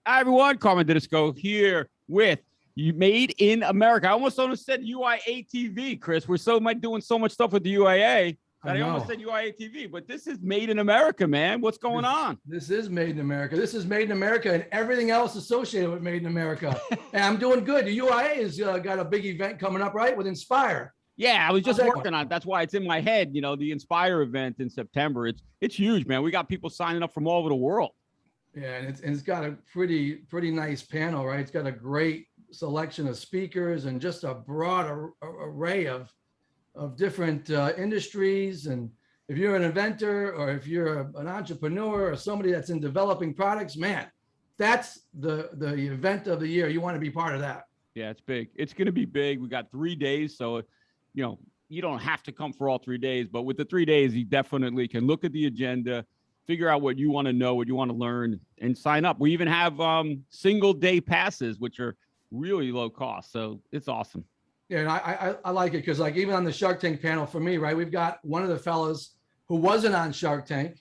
Hi, everyone. Carmen Didisco here with Made in America. I almost said UIA TV, Chris. We're doing so much stuff with the UIA that I almost said UIA TV, but this is Made in America, man. What's going on? This is Made in America. This is Made in America and everything else associated with Made in America. And I'm doing good. The UIA has got a big event coming up, right? With Inspire. Yeah, I was just working on it. That's why it's in my head. You know, the Inspire event in September. It's huge, man. We got people signing up from all over the world. Yeah, and it's got a pretty nice panel, right? It's got a great selection of speakers and just a broad array of different industries. And if you're an inventor or if you're an entrepreneur or somebody that's in developing products, man, that's the event of the year. You want to be part of that. Yeah, it's big. It's going to be big. We got 3 days, so you know you don't have to come for all 3 days, but with the 3 days, you definitely can look at the agenda, figure out what you want to know, what you want to learn, and sign up. We even have single day passes, which are really low cost. So it's awesome. Yeah, and I like it because like even on the Shark Tank panel for me, right, we've got one of the fellas who wasn't on Shark Tank,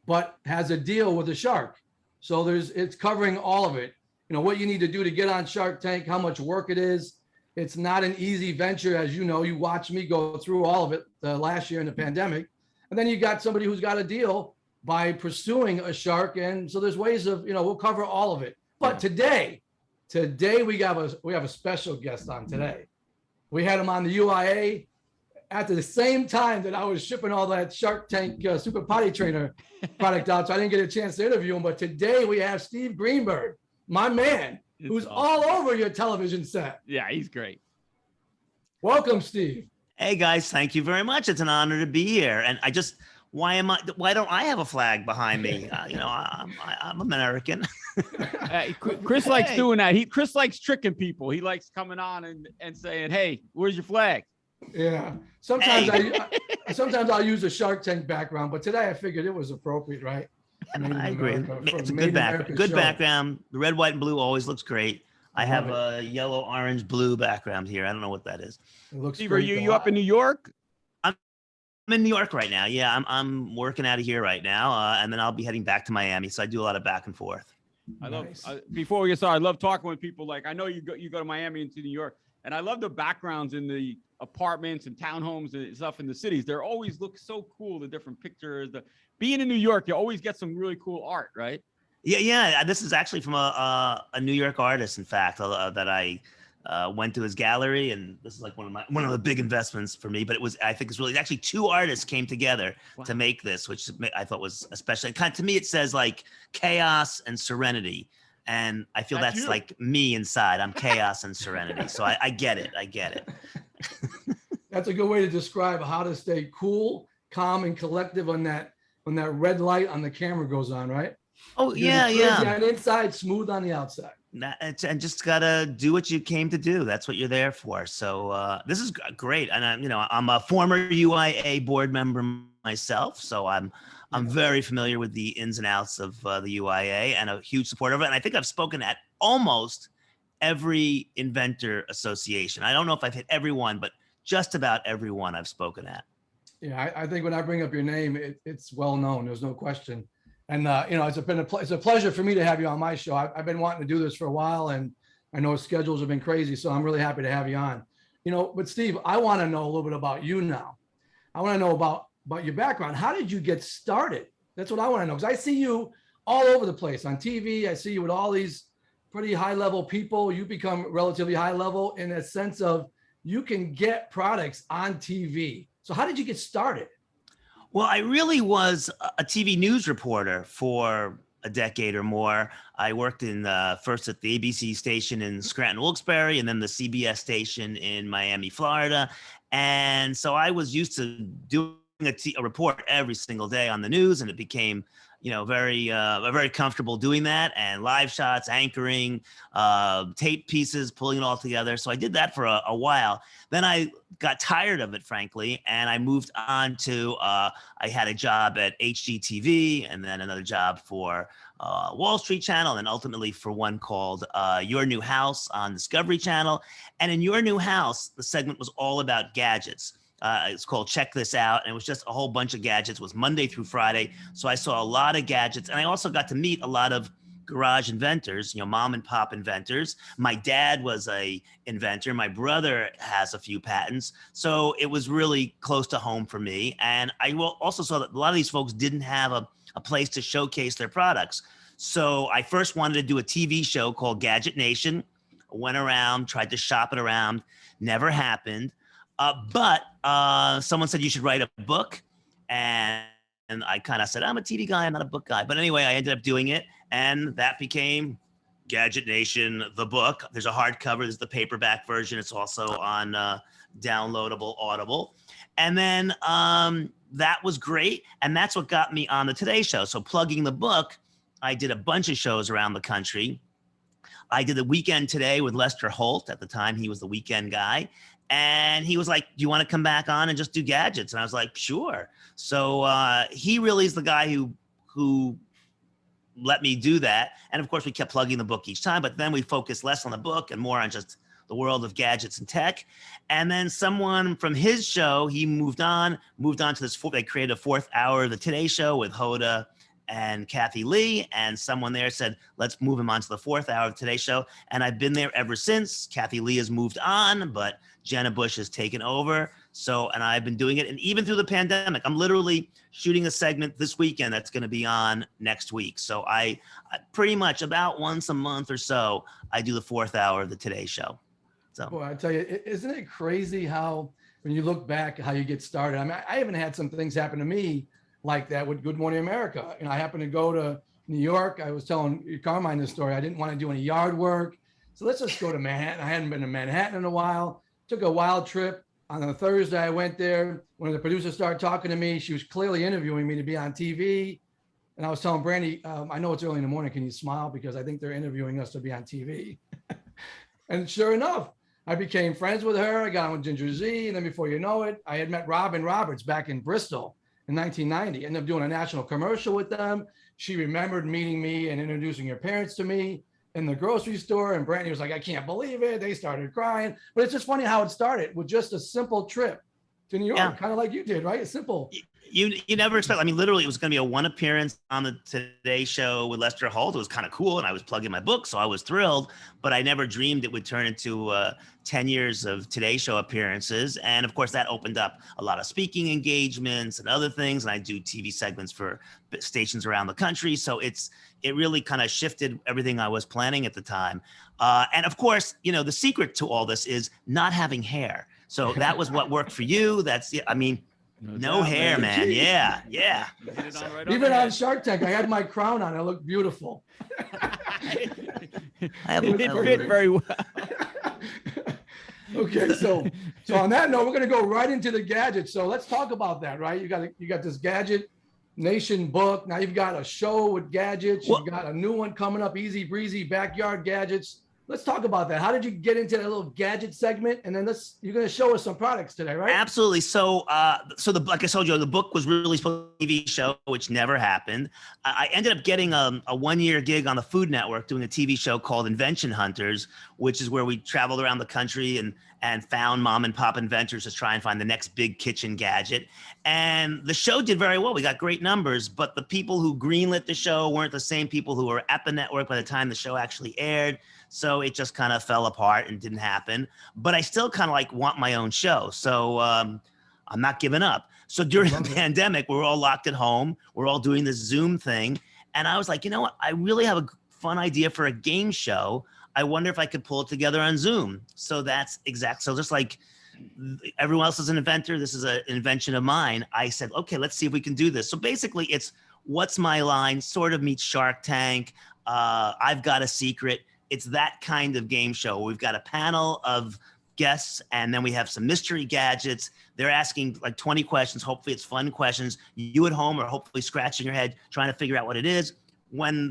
but has a deal with the shark. So it's covering all of it. You know, what you need to do to get on Shark Tank, how much work it is. It's not an easy venture. As you know, you watched me go through all of it last year in the pandemic. And then you got somebody who's got a deal by pursuing a shark. And so there's ways of, we'll cover all of it. But today we have a special guest on today. We had him on the UIA at the same time that I was shipping all that Shark Tank Super Potty Trainer product out. So I didn't get a chance to interview him. But today we have Steve Greenberg, my man, who's all over your television set. Yeah, he's great. Welcome, Steve. Hey guys, thank you very much. It's an honor to be here. And why don't I have a flag behind me? I'm American. Chris likes doing that. Chris likes tricking people. He likes coming on and saying, "Hey, where's your flag?" Yeah. Sometimes I'll use a Shark Tank background, but today I figured it was appropriate, right? I agree. It's a good background. Good background. The red, white, and blue always looks great. I have a yellow, orange, blue background here. I don't know what that is. It looks Steve, are you up in New York? I'm in New York right now. Yeah, I'm working out of here right now, and then I'll be heading back to Miami. So I do a lot of back and forth. Before we get started, I love talking with people. Like I know you go to Miami and to New York, and I love the backgrounds in the apartments and townhomes and stuff in the cities. They always look so cool. The different pictures. Being in New York, you always get some really cool art, right? Yeah. This is actually from a New York artist, in fact, that I went to his gallery, and this is like one of the big investments for me. But I think it's really actually 2 artists came together to make this, which I thought was especially kind of, to me. It says like chaos and serenity, and I feel that's like me inside. I'm chaos and serenity, so I get it. I get it. That's a good way to describe how to stay cool, calm, and collective when that red light on the camera goes on, right? Oh, yeah. On the inside, smooth on the outside. And just gotta do what you came to do. That's what you're there for. So this is great. And I'm a former UIA board member myself, so I'm very familiar with the ins and outs of the UIA and a huge supporter of it. And I think I've spoken at almost every inventor association. I don't know if I've hit everyone, but just about everyone I've spoken at. Yeah, I think when I bring up your name, it's well known. There's no question. And it's a pleasure for me to have you on my show. I've been wanting to do this for a while, and I know schedules have been crazy, so I'm really happy to have you on. But Steve, I want to know a little bit about you now. I want to know about your background. How did you get started? That's what I want to know, because I see you all over the place on TV. I see you with all these pretty high level people. You become relatively high level in a sense of you can get products on TV. So how did you get started? Well, I really was a TV news reporter for a decade or more. I worked first at the ABC station in Scranton, Wilkes-Barre, and then the CBS station in Miami, Florida. And so I was used to doing a report every single day on the news, and it became very comfortable doing that, and live shots, anchoring, tape pieces, pulling it all together. So I did that for a while. Then I got tired of it, frankly, and I moved on to, I had a job at HGTV, and then another job for Wall Street Channel, and ultimately for one called Your New House on Discovery Channel. And in Your New House, the segment was all about gadgets. It's called Check This Out, and it was just a whole bunch of gadgets. It was Monday through Friday, so I saw a lot of gadgets, and I also got to meet a lot of garage inventors, mom and pop inventors. My dad was a inventor. My brother has a few patents. So it was really close to home for me. And I also saw that a lot of these folks didn't have a place to showcase their products. So I first wanted to do a TV show called Gadget Nation. Went around, tried to shop it around, never happened. But someone said you should write a book. And I kind of said, I'm a TV guy, I'm not a book guy. But anyway, I ended up doing it. And that became Gadget Nation, the book. There's a hardcover, there's the paperback version. It's also on downloadable Audible. And then that was great. And that's what got me on the Today Show. So plugging the book, I did a bunch of shows around the country. I did the Weekend Today with Lester Holt. At the time, he was the weekend guy. And he was like, do you want to come back on and just do gadgets? And I was like, sure. So he really is the guy who let me do that. And of course, we kept plugging the book each time, but then we focused less on the book and more on just the world of gadgets and tech. And then someone from his show, he moved on to this, they created a fourth hour of the Today Show with Hoda and Kathy Lee, and someone there said, let's move him on to the fourth hour of Today Show. And I've been there ever since. Kathy Lee has moved on, but Jenna Bush has taken over. So, and I've been doing it. And even through the pandemic, I'm literally shooting a segment this weekend that's going to be on next week. So I pretty much about once a month or so, I do the fourth hour of the Today Show. So, boy, I tell you, isn't it crazy how, when you look back, how you get started? I mean, I even had some things happen to me like that with Good Morning America. And I happened to go to New York. I was telling Carmine this story. I didn't want to do any yard work. So let's just go to Manhattan. I hadn't been to Manhattan in a while. Took a wild trip. On a Thursday, I went there. When the producer started talking to me, she was clearly interviewing me to be on TV. And I was telling Brandy, I know it's early in the morning. Can you smile? Because I think they're interviewing us to be on TV. And sure enough, I became friends with her. I got on with Ginger Z. And then before you know it, I had met Robin Roberts back in Bristol in 1990. Ended up doing a national commercial with them. She remembered meeting me and introducing her parents to me in the grocery store. And Brandy was like, I can't believe it. They started crying. But it's just funny how it started with just a simple trip to New York, kind of like you did, right? It's simple. You never expect, I mean, literally it was going to be a one appearance on the Today Show with Lester Holt. It was kind of cool. And I was plugging my book, so I was thrilled, but I never dreamed it would turn into 10 years of Today Show appearances. And of course that opened up a lot of speaking engagements and other things. And I do TV segments for stations around the country. So it really kind of shifted everything I was planning at the time. And of course, the secret to all this is not having hair. So that was what worked for you. No hair, man. Yeah. Even on Shark Tank, I had my crown on. I looked beautiful. It fit very well. Okay, so on that note, we're going to go right into the gadgets. So let's talk about that, right? You got this Gadget Nation book. Now you've got a show with gadgets. You've got a new one coming up, Easy Breezy Backyard Gadgets. Let's talk about that. How did you get into that little gadget segment? And then you're going to show us some products today, right? Absolutely. So, like I told you, the book was really supposed to be a TV show, which never happened. I ended up getting a 1-year gig on the Food Network doing a TV show called Invention Hunters, which is where we traveled around the country and found mom and pop inventors to try and find the next big kitchen gadget. And the show did very well. We got great numbers, but the people who greenlit the show weren't the same people who were at the network by the time the show actually aired. So it just kind of fell apart and didn't happen. But I still kind of want my own show. So I'm not giving up. So during the pandemic, we were all locked at home. We're all doing this Zoom thing. And I was like, you know what? I really have a fun idea for a game show. I wonder if I could pull it together on Zoom. So that's exact. So just like everyone else is an inventor, this is an invention of mine. I said, okay, let's see if we can do this. So basically it's What's My Line, sort of meets Shark Tank. I've Got a Secret. It's that kind of game show. We've got a panel of guests, and then we have some mystery gadgets. They're asking 20 questions. Hopefully it's fun questions. You at home are hopefully scratching your head, trying to figure out what it is. When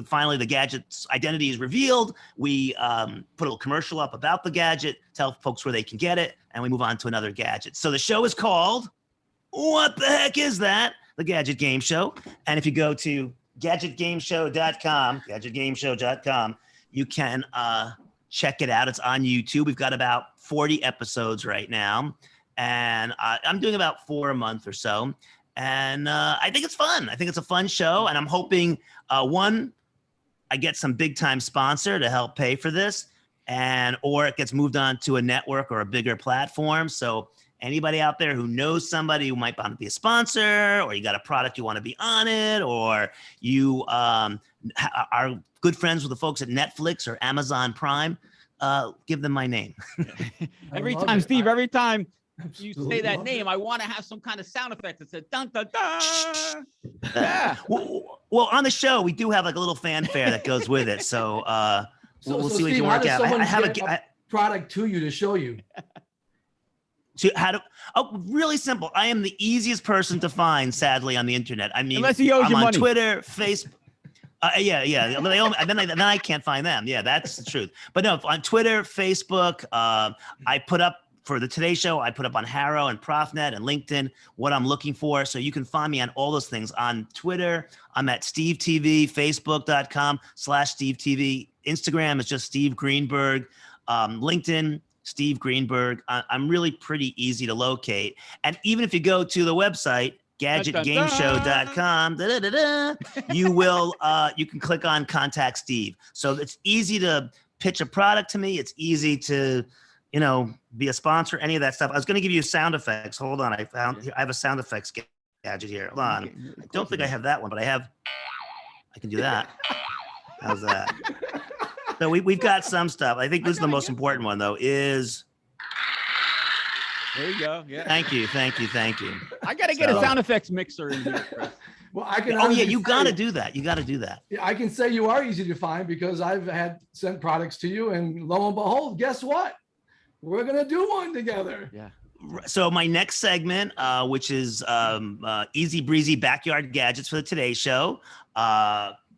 finally the gadget's identity is revealed, we put a little commercial up about the gadget, tell folks where they can get it, and we move on to another gadget. So the show is called What the Heck Is That? The Gadget Game Show. And if you go to gadgetgameshow.com, you can check it out. It's on YouTube. We've got about 40 episodes right now. And I'm doing about 4 a month or so. And I think it's fun. I think it's a fun show. And I'm hoping, one, I get some big time sponsor to help pay for this, or it gets moved on to a network or a bigger platform. So anybody out there who knows somebody who might want to be a sponsor, or you got a product you want to be on it, or you are good friends with the folks at Netflix or Amazon Prime, give them my name. Every time, Steve, every time you Absolutely say that love name, it. I want to have some kind of sound effect that said dun dun dun. Yeah. Well, on the show, we do have like a little fanfare that goes with it. So we'll see what we Steve, can how work does out. someone I have get a product to you to show you? Really simple. I am the easiest person to find, sadly, on the internet. I mean, Unless he owes I'm you on money. Twitter, Facebook. Yeah. Then I can't find them. Yeah, that's the truth. But no, on Twitter, Facebook, I put up for the Today Show. I put up on Harrow and Profnet and LinkedIn what I'm looking for. So you can find me on all those things. On Twitter, I'm at Steve TV, Facebook.com/Steve TV. Instagram is just Steve Greenberg. LinkedIn, Steve Greenberg. I'm really pretty easy to locate. And even if you go to the website, gadgetgameshow.com, you can click on Contact Steve. So it's easy to pitch a product to me. It's easy to, be a sponsor, any of that stuff. I was going to give you sound effects. Hold on. I have a sound effects gadget here. Hold on. I don't think I have that one, but I can do that. How's that? So we've got some stuff. I think this is the most important one, though, is. There you go. Yeah. Thank you. I got to get a sound effects mixer in here, Chris. Well, I can. Oh, yeah, honestly you got to say- do that. Yeah, I can say you are easy to find because I've had sent products to you, and lo and behold, guess what? We're gonna do one together. Yeah. So my next segment, which is easy breezy backyard gadgets for the Today Show,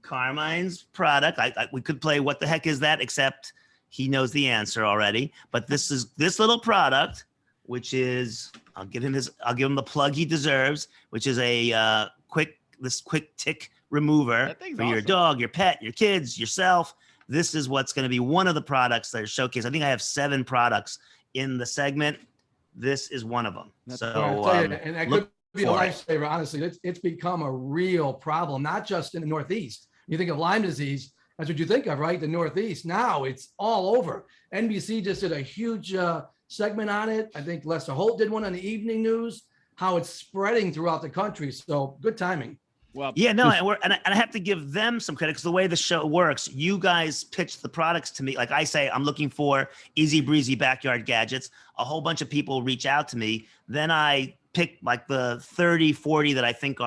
Carmine's product. We could play What the Heck Is That? Except he knows the answer already. But this is this little product, which is I'll give him the plug he deserves, which is a quick tick remover for your dog, your pet, your kids, yourself. This is what's going to be one of the products that are showcased. I think I have 7 products in the segment. This is one of them. And that could be a lifesaver. Honestly, it's become a real problem, not just in the Northeast. You think of Lyme disease, that's what you think of, right? The Northeast. Now it's all over. NBC just did a huge segment on it. I think Lester Holt did one on the evening news, how it's spreading throughout the country. So good timing. Well, yeah, no, and I have to give them some credit because the way the show works, you guys pitch the products to me. Like I say, I'm looking for easy breezy backyard gadgets. A whole bunch of people reach out to me. Then I pick like the 30, 40 that I think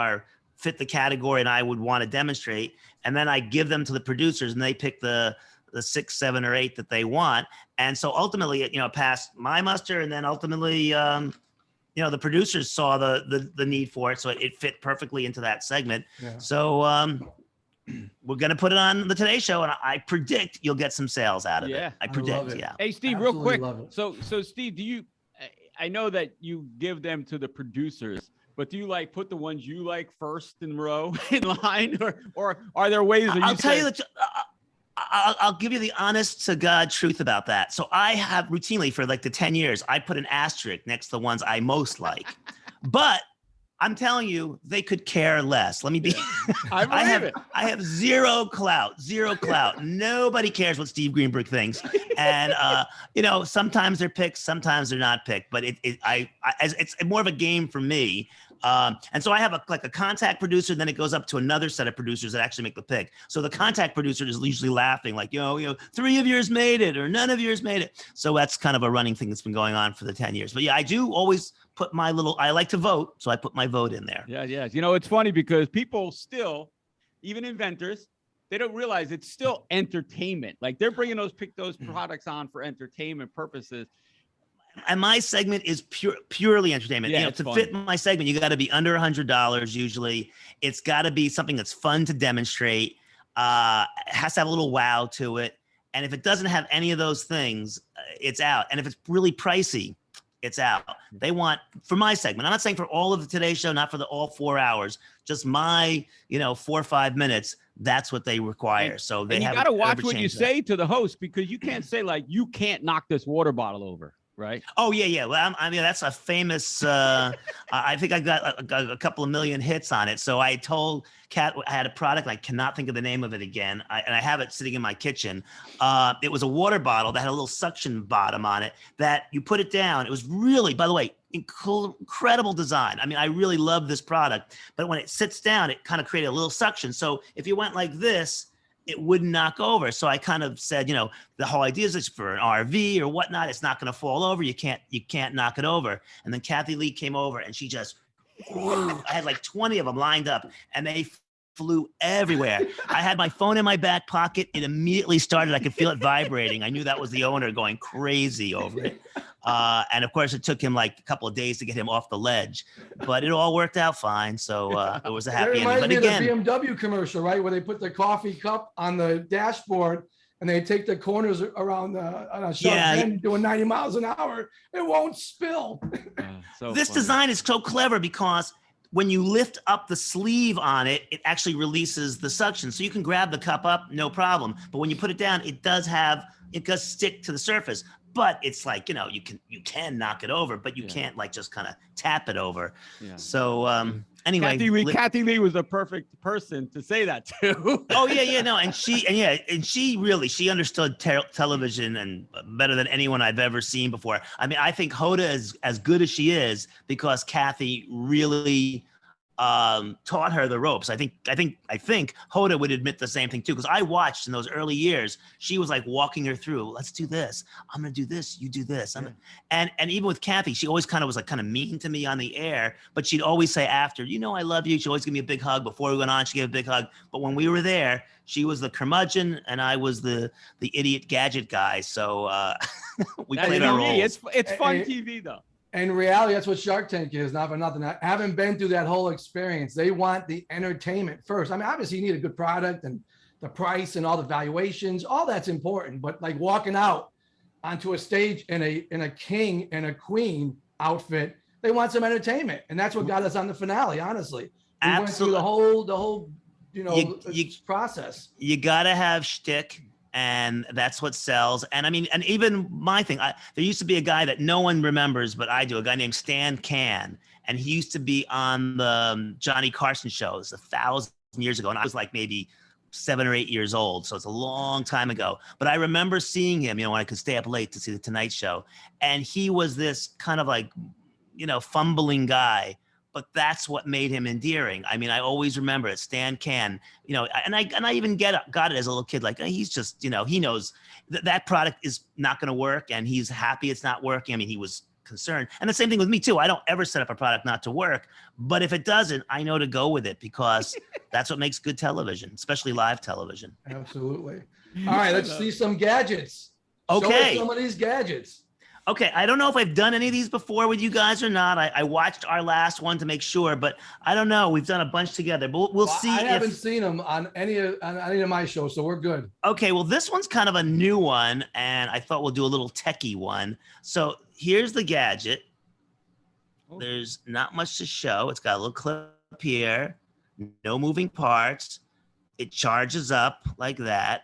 fit the category and I would want to demonstrate. And then I give them to the producers and they pick the 6, 7, or 8 that they want. And so ultimately, it passed my muster, and then ultimately, the producers saw the need for it, so it fit perfectly into that segment. Yeah. So we're going to put it on the Today Show, and I predict you'll get some sales out of it. I predict, yeah. Hey, Steve, Absolutely real quick. So Steve, I know that you give them to the producers, but do you put the ones you like first in row in line, or are there ways that I'll tell you that. I'll give you the honest to God truth about that. So I have routinely for the 10 years, I put an asterisk next to the ones I most like, but I'm telling you, they could care less. Let me be, I have zero clout. Nobody cares what Steve Greenberg thinks. And, sometimes they're picked, sometimes they're not picked, but it's more of a game for me. And so I have a contact producer, then it goes up to another set of producers that actually make the pick. So the contact producer is usually laughing like, 3 of yours made it or none of yours made it. So that's kind of a running thing that's been going on for the 10 years. But yeah, I do always put I like to vote. So I put my vote in there. Yeah. It's funny because people still, even inventors, they don't realize it's still entertainment. Like they're bringing those products on for entertainment purposes. And my segment is purely entertainment. Yeah, to fit my segment, you got to be under $100 usually. It's got to be something that's fun to demonstrate. It has to have a little wow to it. And if it doesn't have any of those things, it's out. And if it's really pricey, it's out. They want, for my segment, I'm not saying for all of the Today Show, not for all 4 hours, just my, 4 or 5 minutes. That's what they require. You got to watch what you say to the host, because you can't say you can't knock this water bottle over. right? Oh yeah. Well, I mean, that's a famous. I think I got a couple of million hits on it. So I told Kat I had a product. I cannot think of the name of it again, and I have it sitting in my kitchen. It was a water bottle that had a little suction bottom on it that you put it down. It was really, by the way, incredible design. I mean, I really love this product. But when it sits down, it kind of created a little suction. So if you went like this, it wouldn't knock over. So I kind of said, the whole idea is it's for an RV or whatnot. It's not going to fall over. You can't knock it over. And then Kathy Lee came over and she just, I had like 20 of them lined up and they flew everywhere. I had my phone in my back pocket. It immediately started. I could feel it vibrating. I knew that was the owner going crazy over it. And of course, it took him like a couple of days to get him off the ledge, but it all worked out fine. So it was a happy ending. But again, the BMW commercial, right, where they put the coffee cup on the dashboard and they take the corners around on a sharp bend doing 90 miles an hour. It won't spill. This design is so clever because when you lift up the sleeve on it, it actually releases the suction. So you can grab the cup up, no problem. But when you put it down, it does stick to the surface. But it's like, you can knock it over, but you can't like just kind of tap it over. Yeah. So anyway, Kathy Lee was the perfect person to say that to. Oh yeah, no, and she understood television and better than anyone I've ever seen before. I mean, I think Hoda is as good as she is because Kathy really taught her the ropes. I think Hoda would admit the same thing too, because I watched in those early years, she was like walking her through, let's do this. I'm going to do this. You do this. And even with Kathy, she always kind of mean to me on the air, but she'd always say after, I love you. She'd always give me a big hug. Before we went on, she gave a big hug. But when we were there, she was the curmudgeon and I was the idiot gadget guy. So we played our roles. It's fun TV though. In reality, that's what Shark Tank is, not for nothing. I haven't been through that whole experience. They want the entertainment first. I mean, obviously you need a good product and the price and all the valuations, all that's important. But like walking out onto a stage in a king and a queen outfit, they want some entertainment. And that's what got us on the finale, honestly. We went through the whole process. You gotta have shtick. And that's what sells. And I mean, and even my thing, there used to be a guy that no one remembers, but I do, a guy named Stan Can. And he used to be on the Johnny Carson shows 1,000 years ago. And I was like maybe 7 or 8 years old. So it's a long time ago. But I remember seeing him, when I could stay up late to see the Tonight Show. And he was this kind of like, fumbling guy. But that's what made him endearing. I mean, I always remember it. Stan Can, and I even got it as a little kid. Like he's just, he knows that product is not going to work, and he's happy it's not working. I mean, he was concerned, and the same thing with me too. I don't ever set up a product not to work, but if it doesn't, I know to go with it because that's what makes good television, especially live television. Absolutely. All right, let's see some gadgets. Okay, show us some of these gadgets. Okay, I don't know if I've done any of these before with you guys or not. I watched our last one to make sure, but I don't know. We've done a bunch together, but we'll see. I haven't seen them on any of my shows, so we're good. Okay, well, this one's kind of a new one, and I thought we'll do a little techie one. So here's the gadget. There's not much to show. It's got a little clip here, no moving parts. It charges up like that.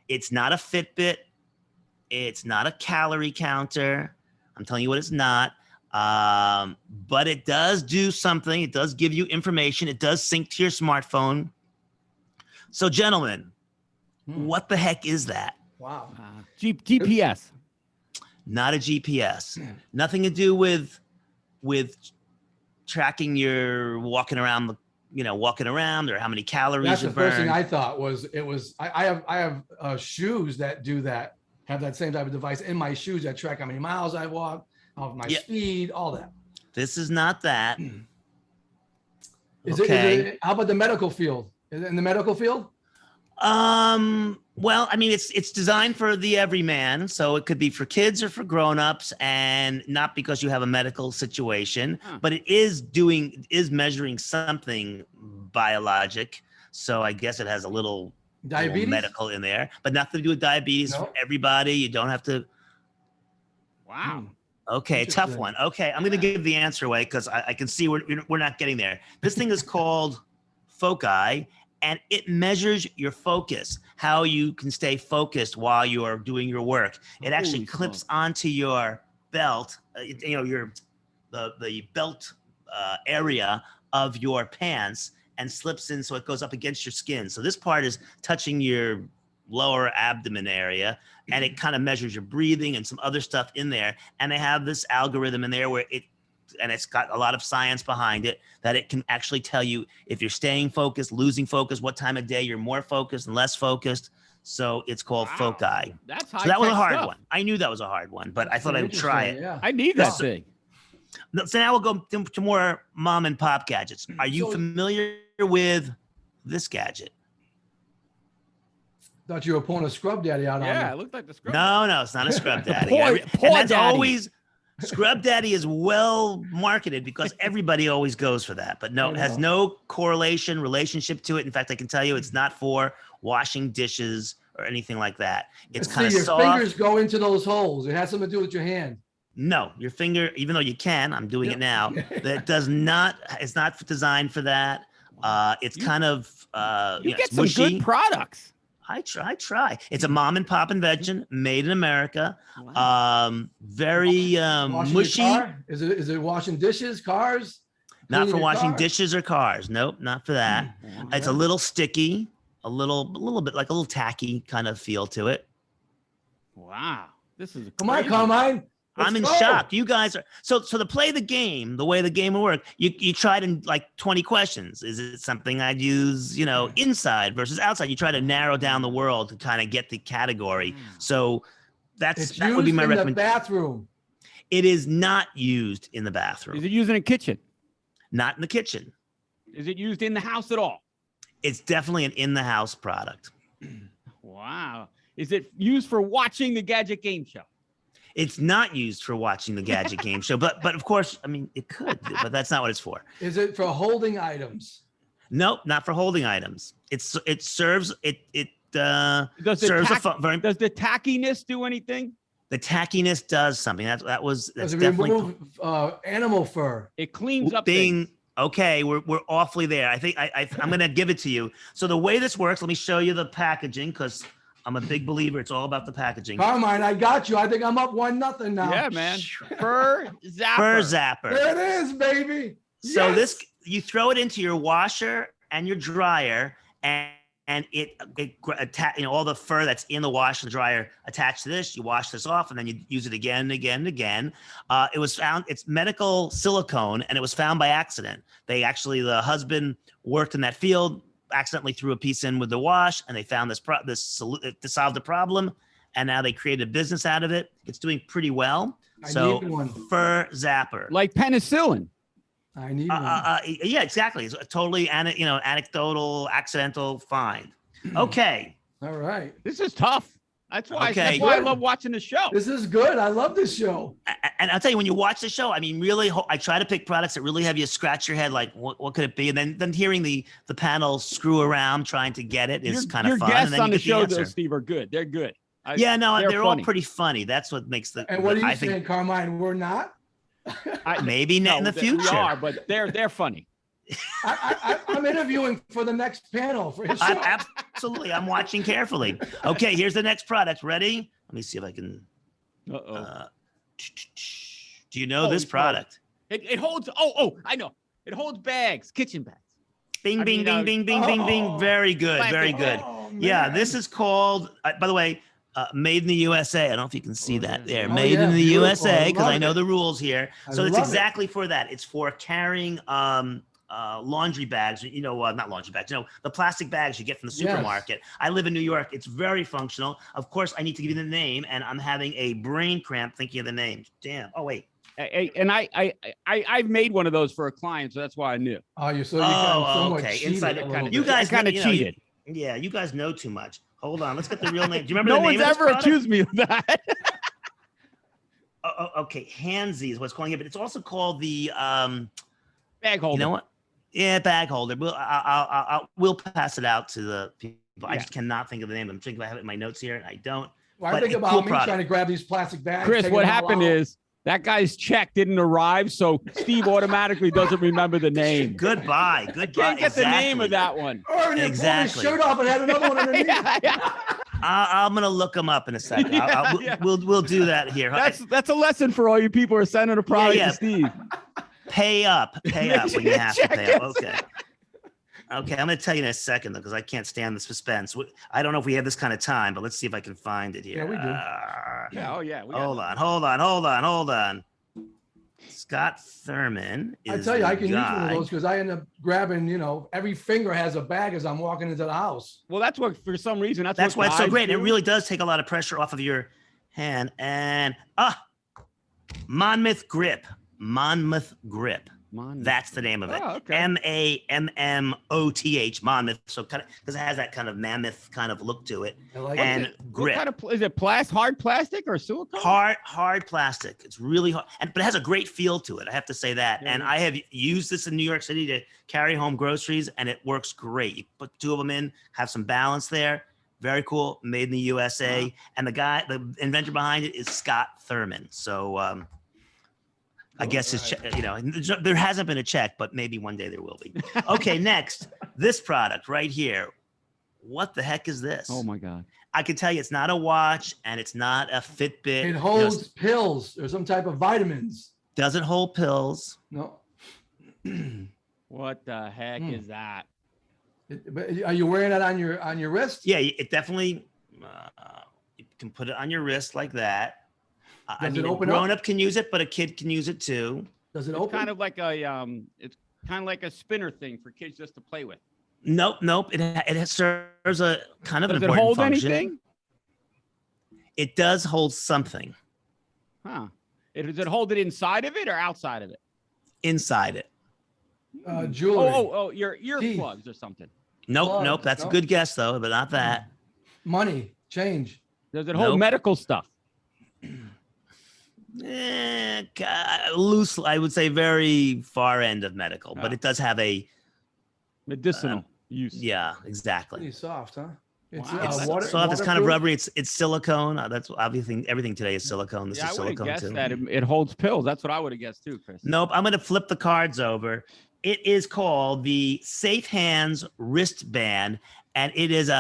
It's not a Fitbit. It's not a calorie counter. I'm telling you what it's not. But it does do something. It does give you information. It does sync to your smartphone. So, gentlemen, what the heck is that? Wow. GPS. Not a GPS. Nothing to do with tracking your walking around or how many calories That's you the burn. first thing I thought was I have shoes that do that. Have that same type of device in my shoes that track how many miles I walk, my speed, all that. This is not that. Is it? How about the medical field? Is it in the medical field? Well, I mean, it's designed for the everyman, so it could be for kids or for grown-ups, and not because you have a medical situation, but it is measuring something biologic. So I guess it has a little medical in there, but nothing to do with diabetes for everybody. You don't have to. Wow. Okay, tough one. Okay, I'm going to give the answer away because I can see we're not getting there. This thing is called Foci, and it measures your focus, how you can stay focused while you are doing your work. It actually clips onto your belt, the belt area of your pants and slips in so it goes up against your skin. So this part is touching your lower abdomen area, and it kind of measures your breathing and some other stuff in there. And they have this algorithm in there where it's got a lot of science behind it, that it can actually tell you if you're staying focused, losing focus, what time of day you're more focused and less focused. So it's called Foci. That's So that was a hard stuff. one. I knew that was a hard one, but I thought I would try it. Yeah. I need that thing. So now we'll go to more mom and pop gadgets. Are you familiar with this gadget? Thought you were pulling a scrub daddy out on Yeah, me. it looked like the scrub. No, it's not a scrub daddy. Poor and that's daddy. always scrub daddy is well marketed because everybody always goes for that. But no, it has no relationship to it. In fact, I can tell you it's not for washing dishes or anything like that. It's kind of your soft. fingers go into those holes. It has something to do with your hand. No, your finger, even though you can, I'm doing it now. That does not. It's not designed for that. It's kind of You get it's some mushy. good products. I try. It's a mom and pop invention, made in America. Very Washing mushy. your car? Is it washing dishes, cars? Not for Cleaning your washing car? dishes or cars. Nope, not for that. It's a little sticky, a little bit like a little tacky kind of feel to it. Wow. This is Come on, crazy. Carmine. I'm in Let's go. shock. You guys are so to play the game, the way the game will work, you tried in like 20 questions. Is it something I'd use, inside versus outside? You try to narrow down the world to kind of get the category. So that would be my in the recommendation. bathroom. It is not used in the bathroom, Is it used in a kitchen? not in the kitchen. Is it used in the house at all? It's definitely an in-the-house product. Wow. Is it used for watching the Gadget game show? It's not used for watching the Gadget game show, but of course, I mean, it could, but that's not what it's for. Is it for holding items? Nope, not for holding items. It serves Does the serves Does the tackiness do anything? the tackiness does something. That's Does it definitely remove animal fur? It cleans up being things. okay. We're awfully there. I think I'm gonna give it to you. So the way this works, let me show you the packaging because I'm a big believer. It's all about the packaging. Carmine, I got you. I think I'm up 1-0 now. Yeah, man. Fur zapper. Fur zapper. There it is, baby. So Yes. you throw it into your washer and your dryer, and it all the fur that's in the washer and dryer attached to this. You wash this off, and then you use it again and again and again. It was found. It's medical silicone, and it was found by accident. The husband worked in that field, accidentally threw a piece in with the wash, and they found to solve the problem, and now they created a business out of it. It's doing pretty well. I So need one. Fur zapper. Like penicillin. I need one. Yeah, exactly. It's totally anecdotal, accidental, fine. Okay. All right. This is tough. That's why Okay. I love watching the show. This is good. I love this show. And I'll tell you, when you watch the show, I mean, really, I try to pick products that really have you scratch your head, like, what could it be? And then hearing the panel screw around trying to get it is kind of fun. Your guests And then on you the get show, answer. though, Steve, are good. They're good. They're all funny. pretty funny. That's what makes the. And what are you I think saying, Carmine? We're not? maybe in the We future. are, but they're funny. I'm interviewing for the next panel for his show. Absolutely, I'm watching carefully. Okay, here's the next product. Ready? Let me see if I can. Uh-oh. Do you know this it's product? It holds. Oh, I know. It holds bags, kitchen bags. Bing, I bing, mean, bing, bing, bing, bing, bing. oh, Very good, very good. Oh, Yeah, man. this is called. By the way, made in the USA. I don't know if you can see that there. Oh, Made yeah, in the beautiful. USA, I because I love know it. the rules here. I So it's love it. exactly for that. It's for carrying laundry bags. Not laundry bags. The plastic bags you get from the Yes. supermarket. I live in New York. It's very functional. Of course, I need to give you the name, and I'm having a brain cramp thinking of the name. Damn. Oh wait. And I've made one of those for a client, so that's why I knew. Oh, you so you kind of somewhat okay. cheated Inside a it little you bit. guys kind of cheated. Yeah, you guys know too much. Hold on, let's get the real name. Do you remember No the name one's of this ever product? accused me of that. Okay, Handsy is what's calling it, but it's also called the Bag holder. You know what? Yeah, bag holder. We'll pass it out to the people. I Yeah. just cannot think of the name. I'm thinking I have it in my notes here, and I don't. Well, but I think a about cool me product. trying to grab these plastic bags. Chris, taking what them all happened out. is that guy's check didn't arrive, so Steve automatically doesn't remember the name. Goodbye. Can't get the name of that one. Oh, and he pulled his Exactly. shirt off and had another one underneath. Yeah. I'm gonna look them up in a second. We'll do that here. That's a lesson for all you people who are sending a product to Steve. Pay up when you have to pay up. Okay. Okay, I'm gonna tell you in a second though, because I can't stand the suspense. I don't know if we have this kind of time, but let's see if I can find it here. Yeah, we do. Yeah. Oh yeah. Hold on. Scott Thurman. I tell you, I can use one of those because I end up grabbing, every finger has a bag as I'm walking into the house. Well, that's what, for some reason, that's why it's so great. Do. It really does take a lot of pressure off of your hand. And Monmouth grip. That's the name of it. Oh, okay. MAMMOTH, Monmouth. So kind of because it has that kind of mammoth kind of look to it. I like and it. grip. What kind of, is it hard plastic or silicone? Hard plastic. It's really hard, but it has a great feel to it. I have to say that. Yeah. And I have used this in New York City to carry home groceries, and it works great. You put two of them in, have some balance there. Very cool. Made in the USA. Wow. And the inventor behind it is Scott Thurman. So. I guess it's, there hasn't been a check, but maybe one day there will be. Okay, next, this product right here. What the heck is this? Oh my God. I can tell you it's not a watch and it's not a Fitbit. It holds pills or some type of vitamins. Doesn't hold pills. No. What the heck is that? Are you wearing it on your wrist? Yeah, it definitely, you can put it on your wrist like that. I mean, a grown-up can use it, but a kid can use it too. Does it it's open? Kind of like it's kind of like a spinner thing for kids just to play with. Nope. It serves a kind of an important function. Does it hold anything? It does hold something. Huh. Does it hold it inside of it or outside of it? Inside it. Jewelry. Oh, your earplugs or something. Nope. That's a good guess though, but not that. Money, change. Does it hold medical stuff? Loose, I would say very far end of medical, but it does have a medicinal use. Yeah, exactly. Pretty soft, huh? It's soft. It's kind of rubbery. It's silicone. That's obviously everything today is silicone. This is silicone I would have too. guessed that it holds pills. That's what I would have guessed too, Chris. Nope. I'm going to flip the cards over. It is called the Safe Hands Wristband, and it is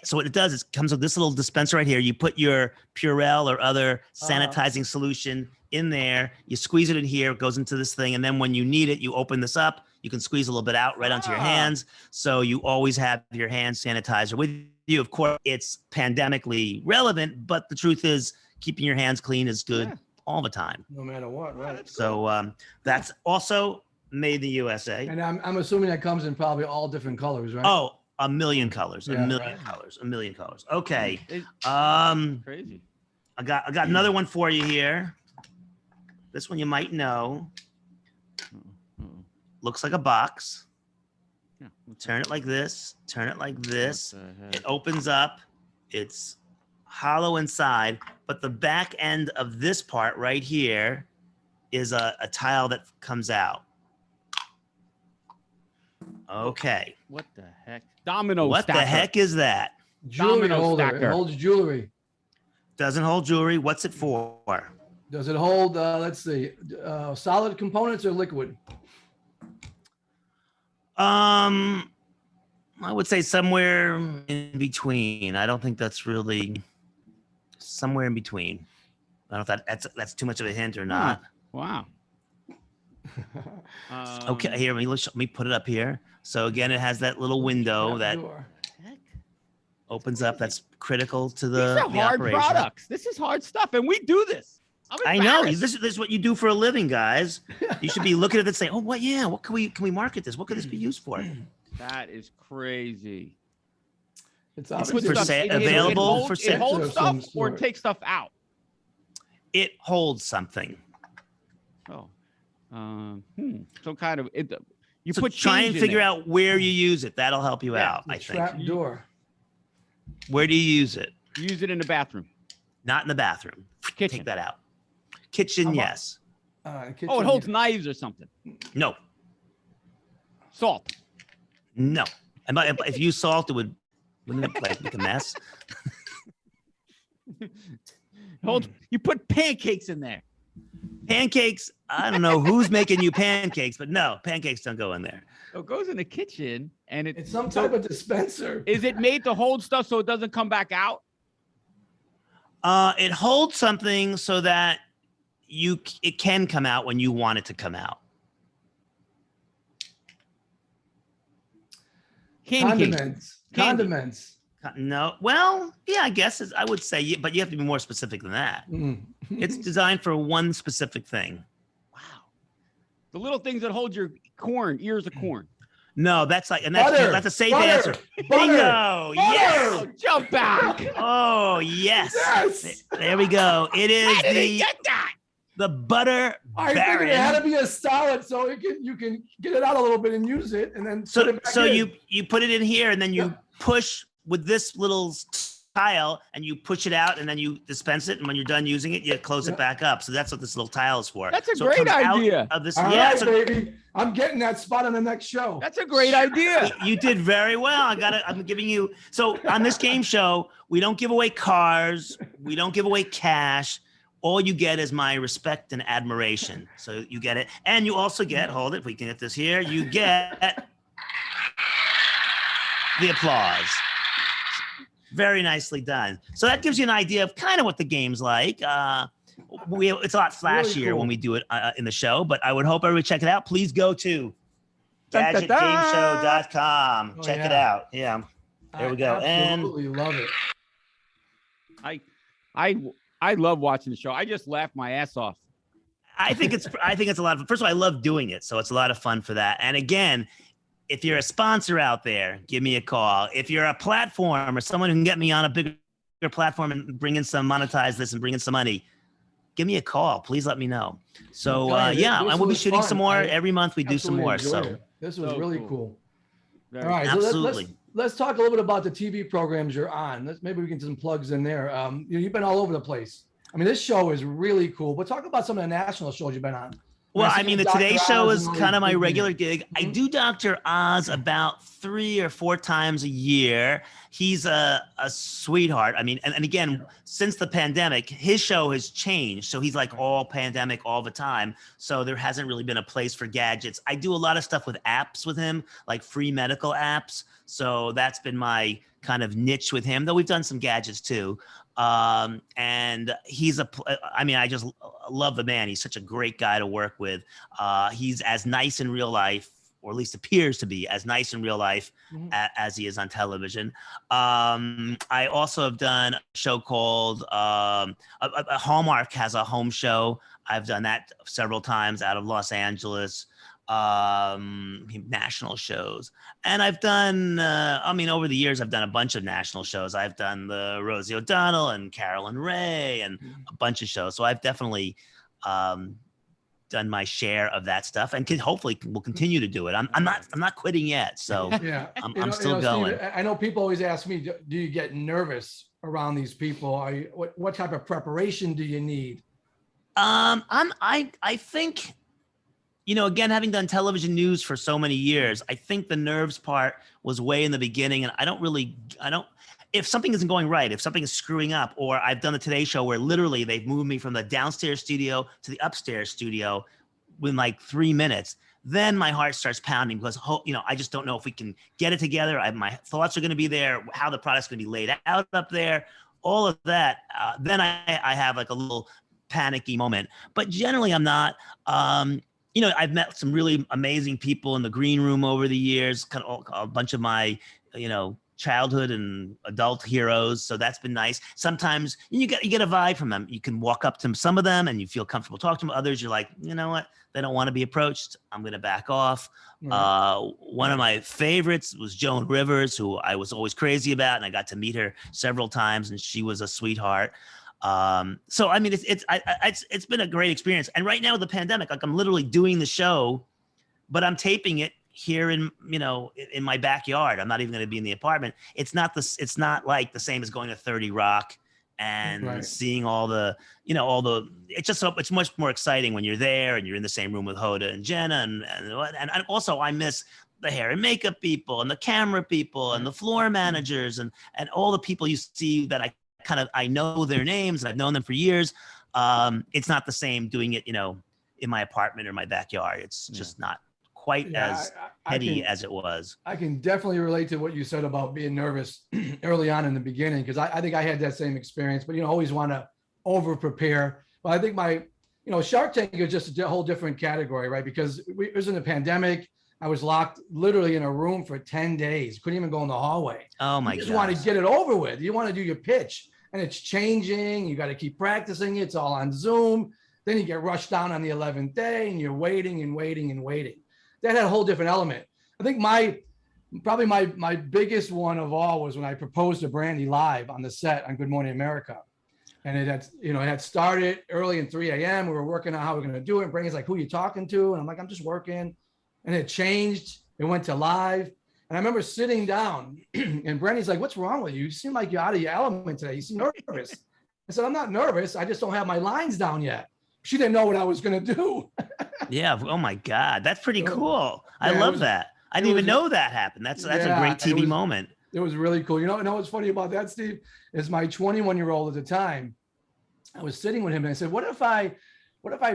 so what it does is it comes with this little dispenser right here. You put your Purell or other sanitizing solution in there. You squeeze it in here. It goes into this thing. And then when you need it, you open this up. You can squeeze a little bit out right onto your hands. So you always have your hand sanitizer with you. Of course, it's pandemically relevant, but the truth is keeping your hands clean is good all the time. No matter what, right? So that's also made in the USA. And I'm assuming that comes in probably all different colors, right? Oh, a million colors, a million colors. Okay. Crazy. I got another one for you here. This one you might know. Looks like a box. Yeah. Turn it like this. Turn it like this. It opens up. It's hollow inside, but the back end of this part right here is a tile that comes out. Okay. What the heck? Domino What stacker. the heck is that? Jewelry Domino holder. stacker. It holds jewelry. Doesn't hold jewelry. What's it for? Does it hold, let's see, solid components or liquid? I would say somewhere in between. I don't think that's really somewhere in between. I don't know if that's too much of a hint or not. Wow. Okay, here, let me put it up here. So again, it has that little window that opens up. That's critical to the These are hard operation. products. This is hard stuff, and we do this. I know this is what you do for a living, guys. You should be looking at it and saying, "Oh, what? Yeah, what can we market this? What could this be used for?" That is crazy. It's for sale, available for sale. It holds stuff or takes stuff out. It holds something. Oh, some kind of it. You so put try and figure out where you use it. That'll help you out. I think. Trap door. Where do you use it? Use it in the bathroom. Not in the bathroom. Kitchen. Take that out. Kitchen, yes. Kitchen, Oh, it holds knives or something. No. Salt. No. If you salt, wouldn't it like make a mess? You put pancakes in there. Pancakes. I don't know who's making you pancakes, but no, pancakes don't go in there. So it goes in the kitchen, and It's some type of dispenser. Is it made to hold stuff so it doesn't come back out? It holds something so that it can come out when you want it to come out. Condiments. No, well, yeah, I guess I would say, but you have to be more specific than that. It's designed for one specific thing. Wow. The little things that hold your ears of corn. No, that's like, and Butter, that's a safe butter, answer. butter, Bingo! Yes. Oh, jump back. Oh, yes. Yes. There we go. It is Why did he get that? the butter I baron. figured it had to be a solid so you can get it out a little bit and use it, and then put it back in. you put it in here, and then you push with this little tile, and you push it out, and then you dispense it, and when you're done using it, you close it back up. So that's what this little tile is for. That's a So it great comes out idea. of this, All yeah, right, so baby. I'm getting that spot on the next show. That's a great idea. you did very well. I'm giving you. So on this game show, we don't give away cars. We don't give away cash. All you get is my respect and admiration. So you get it. And you also get, hold it, if we can get this here, you get the applause. Very nicely done. So that gives you an idea of kind of what the game's like. It's a lot flashier Really cool. when we do it in the show, but I would hope everybody check it out. Please go to Dun, dun, dun. gadgetgameshow.com. Check it out. Yeah. There we go. I absolutely love it. I love watching the show. I just laughed my ass off. I think it's a lot of, first of all, I love doing it. So it's a lot of fun for that. And again, if you're a sponsor out there, give me a call. If you're a platform or someone who can get me on a bigger platform and monetize this and bring in some money, give me a call. Please let me know. So yeah, and we'll be shooting some more every month. We do some more. So this was really cool. Very All right, absolutely. So let's talk a little bit about the TV programs you're on. Maybe we can do some plugs in there. You've been all over the place. I mean, this show is really cool. But talk about some of the national shows you've been on. Well, I mean, the Today Show is kind of my these regular things. gig. I do Dr. Oz about 3 or 4 times a year. He's a sweetheart. I mean, and again, since the pandemic, his show has changed. So he's like all pandemic all the time. So there hasn't really been a place for gadgets. I do a lot of stuff with apps with him, like free medical apps. So that's been my kind of niche with him, though we've done some gadgets too. And I just love the man. He's such a great guy to work with. He's as nice in real life, or at least appears to be as nice in real life as he is on television. I also have done a show called Hallmark has a home show. I've done that several times out of Los Angeles. National shows, and I've done over the years I've done a bunch of national shows. I've done the Rosie O'Donnell and Carolyn Ray and a bunch of shows, so I've definitely done my share of that stuff, and hopefully will continue to do it. I'm not quitting yet, so Yeah, I'm still going. Steve, I know people always ask me, do you get nervous around these people? What type of preparation do you need? I think, again, having done television news for so many years, I think the nerves part was way in the beginning. And if something isn't going right, if something is screwing up, or I've done the Today Show where literally they've moved me from the downstairs studio to the upstairs studio within like 3 minutes, then my heart starts pounding because, I just don't know if we can get it together. My thoughts are going to be there, how the product's going to be laid out up there, all of that. Then I have like a little panicky moment, but generally I'm not. I've met some really amazing people in the green room over the years, kind of a bunch of my, childhood and adult heroes. So that's been nice. Sometimes you get a vibe from them. You can walk up to some of them and you feel comfortable talking to them. Others, you're like, you know what? They don't want to be approached. I'm going to back off. One of my favorites was Joan Rivers, who I was always crazy about. And I got to meet her several times and she was a sweetheart. So I mean, it's been a great experience. And right now with the pandemic, like I'm literally doing the show, but I'm taping it here in my backyard. I'm not even going to be in the apartment. It's not like the same as going to 30 Rock and seeing all the, it's much more exciting when you're there and you're in the same room with Hoda and Jenna and also I miss the hair and makeup people and the camera people and the floor managers and all the people you see that I know their names and I've known them for years. It's not the same doing it, in my apartment or my backyard. It's just not quite Yeah, as I heady can, as it was. I can definitely relate to what you said about being nervous early on in the beginning, because I think I had that same experience, but always want to over prepare. But I think Shark Tank is just a whole different category, right? Because it was in the pandemic. I was locked literally in a room for 10 days. Couldn't even go in the hallway. Oh my You just want to God. get it over with. You want to do your pitch, and it's changing. You got to keep practicing. It's all on Zoom. Then you get rushed down on the 11th day and you're waiting and waiting and waiting. That had a whole different element. I think probably my biggest one of all was when I proposed to Brandy live on the set on Good Morning America. And it had started early in 3 a.m. We were working on how we're going to do it. Brandy's like, who are you talking to? And I'm like, I'm just working. And it changed. It went to live. And I remember sitting down and Brandy's like, what's wrong with you? You seem like you're out of your element today. You seem nervous. I said, I'm not nervous. I just don't have my lines down yet. She didn't know what I was going to do. Yeah. Oh my God. That's pretty cool. I Yeah, love that. I didn't even know that happened. That's a great TV moment. It was really cool. You know what's funny about that, Steve, is my 21-year-old at the time, I was sitting with him and I said, what if I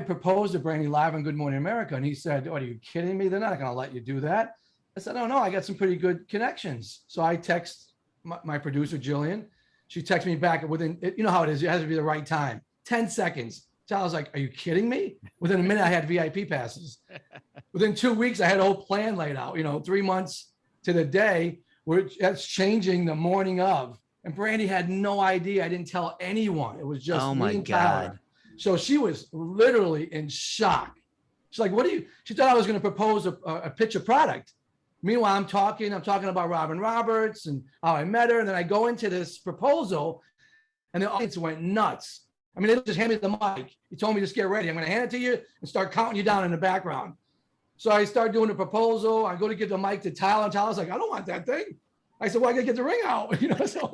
proposed to Brandy live on Good Morning America? And he said, oh, are you kidding me? They're not going to let you do that. I said, oh, no, I got some pretty good connections. So I text my producer, Jillian. She texted me back within, you know how it is. It has to be the right time. 10 seconds. So I was like, are you kidding me? Within a minute, I had VIP passes. Within 2 weeks, I had a whole plan laid out, 3 months to the day, which that's changing the morning of. And Brandy had no idea. I didn't tell anyone. It was just oh me my and God. Tyler. So she was literally in shock. She's like, she thought I was going to propose a pitch of product. Meanwhile, I'm talking about Robin Roberts and how I met her. And then I go into this proposal and the audience went nuts. I mean, they just handed me the mic. He told me, just get ready. I'm going to hand it to you and start counting you down in the background. So I start doing the proposal. I go to give the mic to Tyler, and Tyler's like, I don't want that thing. I said, well, I got to get the ring out. So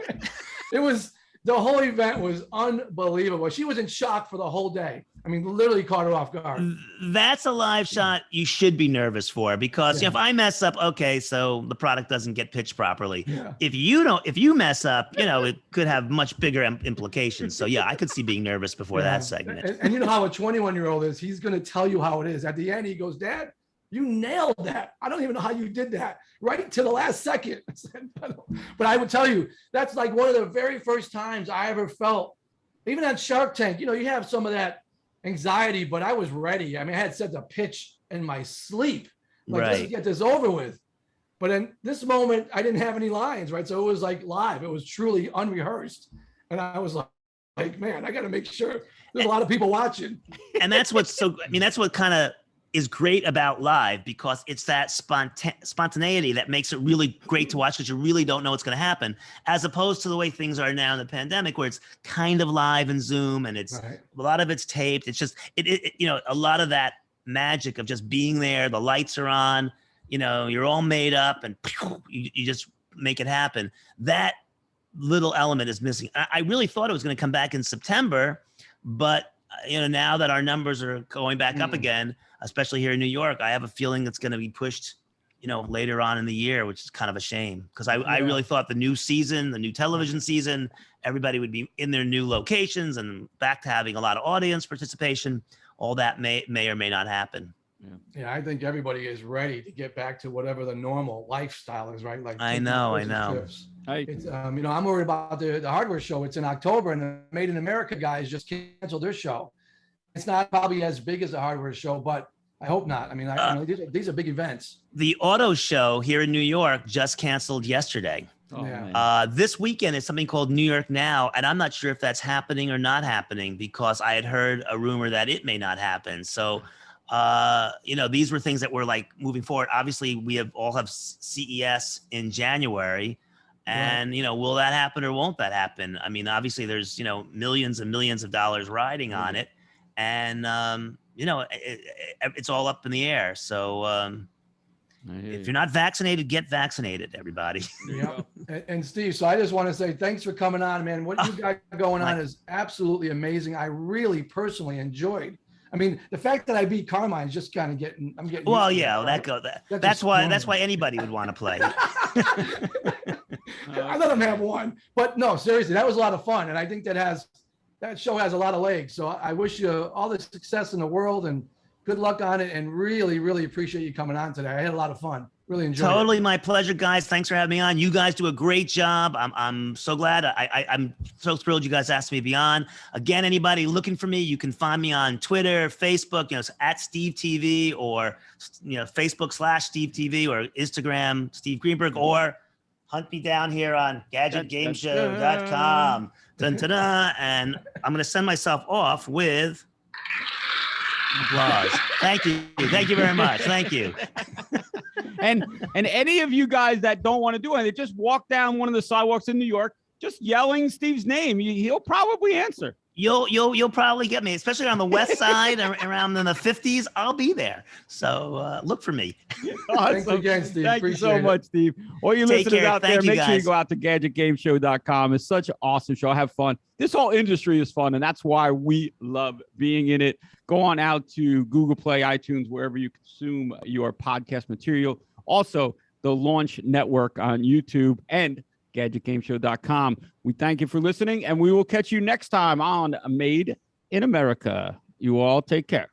the whole event was unbelievable. She was in shock for the whole day. I mean, literally caught her off guard. That's a live shot you should be nervous for, because if I mess up, okay, so the product doesn't get pitched properly. Yeah. If you mess up, it could have much bigger implications. So yeah, I could see being nervous before that segment. And you know how a 21-year-old is. He's going to tell you how it is. At the end, he goes, Dad, you nailed that. I don't even know how you did that. Right to the last second. But I would tell you, that's like one of the very first times I ever felt, even on Shark Tank, you have some of that anxiety, but I was ready. I mean, I had set the pitch in my sleep, like, let's get this over with. But in this moment, I didn't have any lines, right? So it was like live. It was truly unrehearsed. And I was like, man, I got to make sure there's a lot of people watching. And that's what's that's what kind of is great about live, because it's that spontaneity that makes it really great to watch, because you really don't know what's going to happen, as opposed to the way things are now in the pandemic, where it's kind of live in Zoom and it's a lot of it's taped. It's just, a lot of that magic of just being there. The lights are on, you're all made up and you just make it happen. That little element is missing. I really thought it was going to come back in September, but now that our numbers are going back up again, especially here in New York, I have a feeling it's going to be pushed, later on in the year, which is kind of a shame, because I really thought the new season, the new television season, everybody would be in their new locations and back to having a lot of audience participation. All that may or may not happen. Yeah, I think everybody is ready to get back to whatever the normal lifestyle is, right? Like I know. It's, I'm worried about the hardware show. It's in October, and the Made in America guys just canceled their show. It's not probably as big as the hardware show, but I hope not. I mean, these are big events. The auto show here in New York just canceled yesterday. This weekend is something called New York Now, and I'm not sure if that's happening or not happening, because I had heard a rumor that it may not happen. So, these were things that were like moving forward. Obviously, we all have CES in January. And, will that happen or won't that happen? I mean, obviously there's, millions and millions of dollars riding on it. And, it's all up in the air. So if you're not vaccinated, get vaccinated, everybody. Yeah. And Steve, so I just want to say thanks for coming on, man. What you got going on is absolutely amazing. I really personally enjoyed. I mean, the fact that I beat Carmine is just kind of getting. Well, yeah, that's why anybody would want to play. I let him have one, but no, seriously, that was a lot of fun, and I think that show has a lot of legs. So I wish you all the success in the world, and good luck on it, and really, really appreciate you coming on today. I had a lot of fun. Really enjoyed it. Totally my pleasure, guys. Thanks for having me on. You guys do a great job. I'm so glad. I'm so thrilled you guys asked me to be on. Again, anybody looking for me, you can find me on Twitter, Facebook, at Steve TV, or Facebook/Steve TV, or Instagram Steve Greenberg, or hunt me down here on gadgetgameshow.com. Dun, dun, dun, and I'm going to send myself off with applause. Thank you. Thank you very much. Thank you. And any of you guys that don't want to do anything, just walk down one of the sidewalks in New York, just yelling Steve's name. He'll probably answer. You'll probably get me, especially on the west side, around in the 50s. I'll be there. So look for me. Awesome. Thanks again, Steve. Thank you so Appreciate it. much, Steve. All you Take listeners care. out there, Thank you, make sure you guys. go out to gadgetgameshow.com. It's such an awesome show. Have fun. This whole industry is fun, and that's why we love being in it. Go on out to Google Play, iTunes, wherever you consume your podcast material. Also, the Launch Network on YouTube and gadgetgameshow.com. We thank you for listening, and we will catch you next time on Made in America. You all take care.